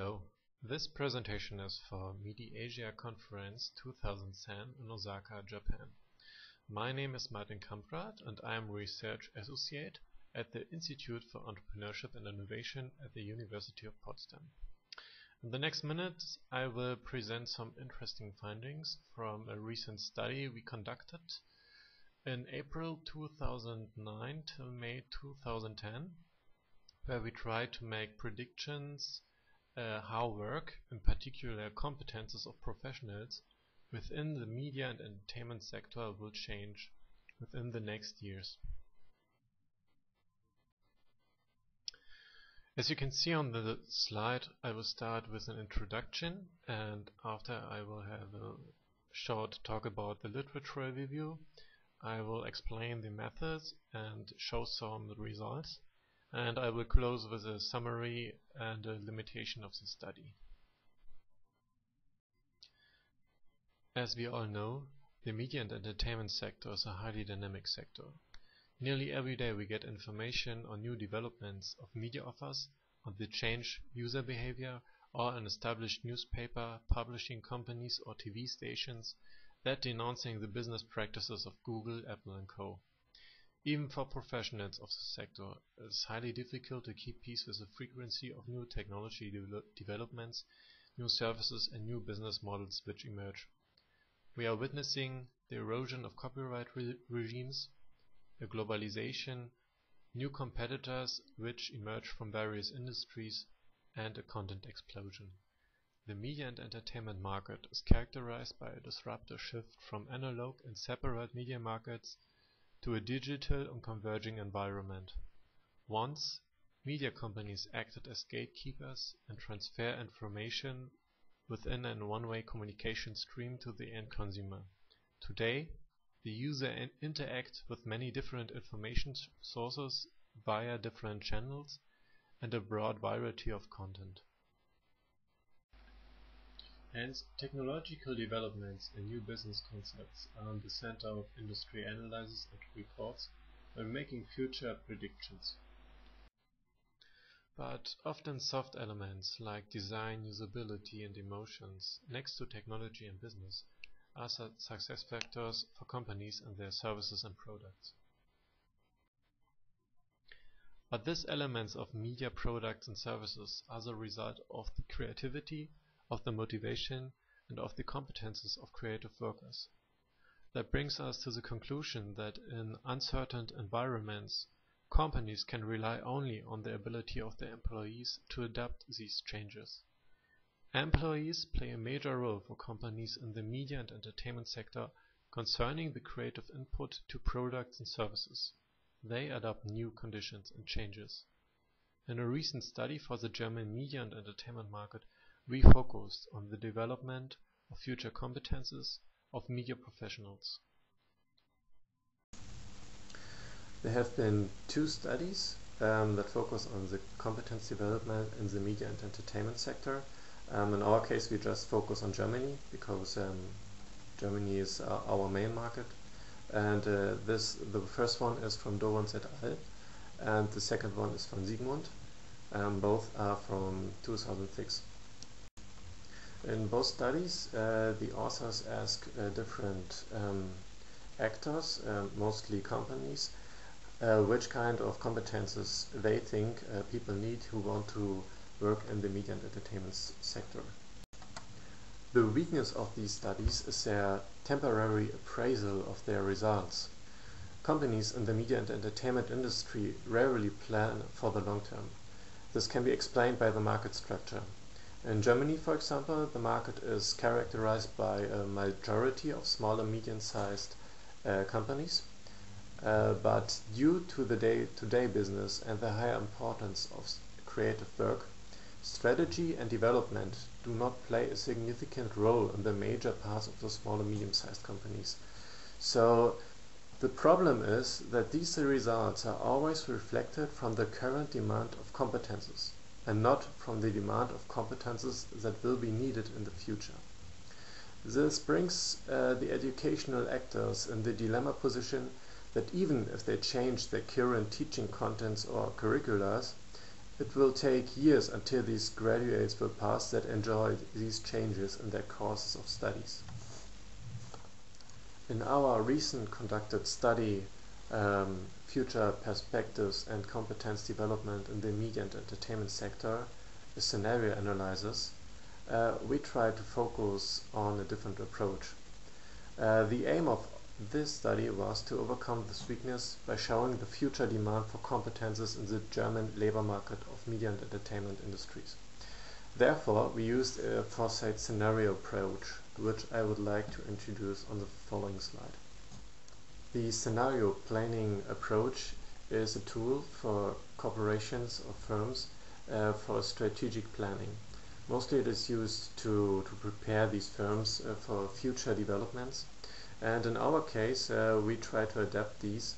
Hello, this presentation is for MEDIASIA Conference 2010 in Osaka, Japan. My name is Martin Kamprad and I am Research Associate at the Institute for Entrepreneurship and Innovation at the University of Potsdam. In the next minutes I will present some interesting findings from a recent study we conducted in April 2009 till May 2010, where we tried to make predictions how work, in particular competences of professionals within the media and entertainment sector, will change within the next years. As you can see on the slide, I will start with an introduction, and after I will have a short talk about the literature review. I will explain the methods and show some results, and I will close with a summary and a limitation of the study. As we all know, the media and entertainment sector is a highly dynamic sector. Nearly every day we get information on new developments of media offers, on the changed user behavior, or an established newspaper, publishing companies or TV stations that denouncing the business practices of Google, Apple and Co. Even for professionals of the sector, it is highly difficult to keep pace with the frequency of new technology developments, new services and new business models which emerge. We are witnessing the erosion of copyright regimes, a globalization, new competitors which emerge from various industries, and a content explosion. The media and entertainment market is characterized by a disruptive shift from analog and separate media markets to a digital and converging environment. Once, media companies acted as gatekeepers and transfer information within a one-way communication stream to the end consumer. Today, the user interacts with many different information sources via different channels and a broad variety of content. Hence, technological developments and new business concepts are in the center of industry analysis and reports when making future predictions. But often soft elements like design, usability and emotions, next to technology and business, are success factors for companies and their services and products. But these elements of media products and services are the result of the creativity, of the motivation and of the competences of creative workers. That brings us to the conclusion that in uncertain environments, companies can rely only on the ability of their employees to adapt these changes. Employees play a major role for companies in the media and entertainment sector concerning the creative input to products and services. They adapt new conditions and changes. In a recent study for the German media and entertainment market, we focused on the development of future competences of media professionals. There have been two studies that focus on the competence development in the media and entertainment sector. In our case, we just focus on Germany because Germany is our main market. And the first one is from Dorens et al. And the second one is from Siegmund. Both are from 2006. In both studies, the authors ask different actors, mostly companies, which kind of competences they think people need who want to work in the media and entertainment sector. The weakness of these studies is their temporary appraisal of their results. Companies in the media and entertainment industry rarely plan for the long term. This can be explained by the market structure. In Germany, for example, the market is characterized by a majority of small and medium-sized companies, but due to the day-to-day business and the higher importance of creative work, strategy and development do not play a significant role in the major parts of the small and medium-sized companies. So the problem is that these results are always reflected from the current demand of competences, and not from the demand of competences that will be needed in the future. This brings the educational actors in the dilemma position that even if they change their current teaching contents or curricula, It will take years until these graduates will pass that enjoy these changes in their courses of studies. In our recent conducted study, Future Perspectives and Competence Development in the Media and Entertainment Sector, a scenario analysis, we try to focus on a different approach. The aim of this study was to overcome this weakness by showing the future demand for competences in the German labor market of media and entertainment industries. Therefore, we used a foresight scenario approach, which I would like to introduce on the following slide. The scenario planning approach is a tool for corporations or firms for strategic planning. Mostly it is used to prepare these firms for future developments, and in our case we try to adapt these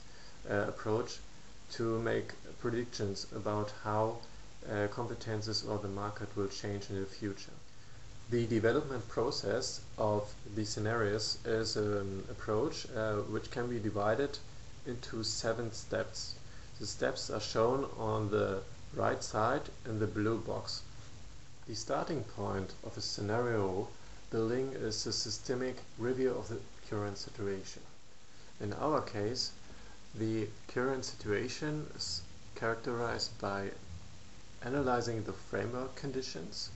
approach to make predictions about how competences or the market will change in the future. The development process of the scenarios is an approach which can be divided into 7 steps. The steps are shown on the right side in the blue box. The starting point of a scenario building is a systemic review of the current situation. In our case, the current situation is characterized by analyzing the framework conditions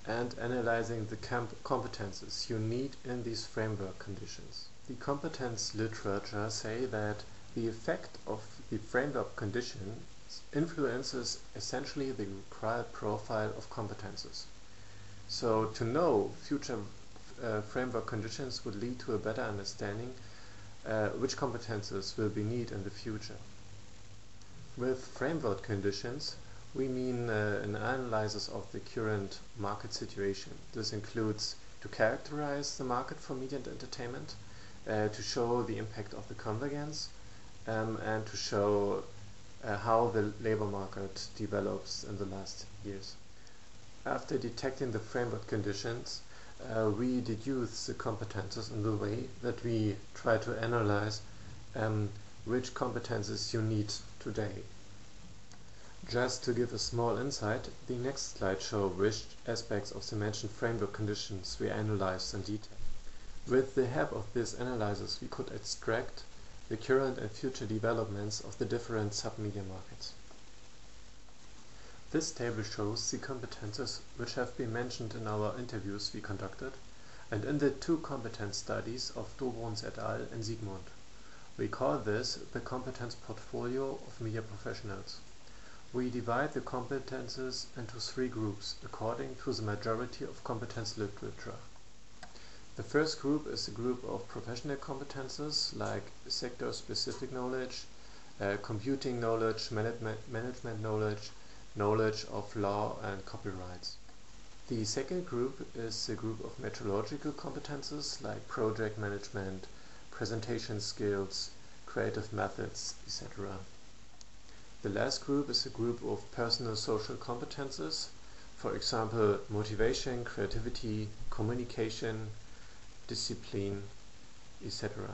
and analyzing the competences you need in these framework conditions. The competence literature say that the effect of the framework conditions influences essentially the required profile of competences. So to know future framework conditions would lead to a better understanding which competences will be needed in the future. With framework conditions, we mean an analysis of the current market situation. This includes to characterize the market for media and entertainment, to show the impact of the convergence, and to show how the labor market develops in the last years. After detecting the framework conditions, we deduce the competences in the way that we try to analyze which competences you need today. Just to give a small insight, the next slide shows which aspects of the mentioned framework conditions we analyzed in detail. With the help of this analysis, we could extract the current and future developments of the different sub-media markets. This table shows the competences which have been mentioned in our interviews we conducted and in the 2 competence studies of Dobrons et al. And Siegmund. We call this the competence portfolio of media professionals. We divide the competences into 3 groups according to the majority of competence literature. The first group is a group of professional competences like sector-specific knowledge, computing knowledge, management knowledge, knowledge of law and copyrights. The second group is a group of methodological competences like project management, presentation skills, creative methods, etc. The last group is a group of personal social competences, for example motivation, creativity, communication, discipline, etc.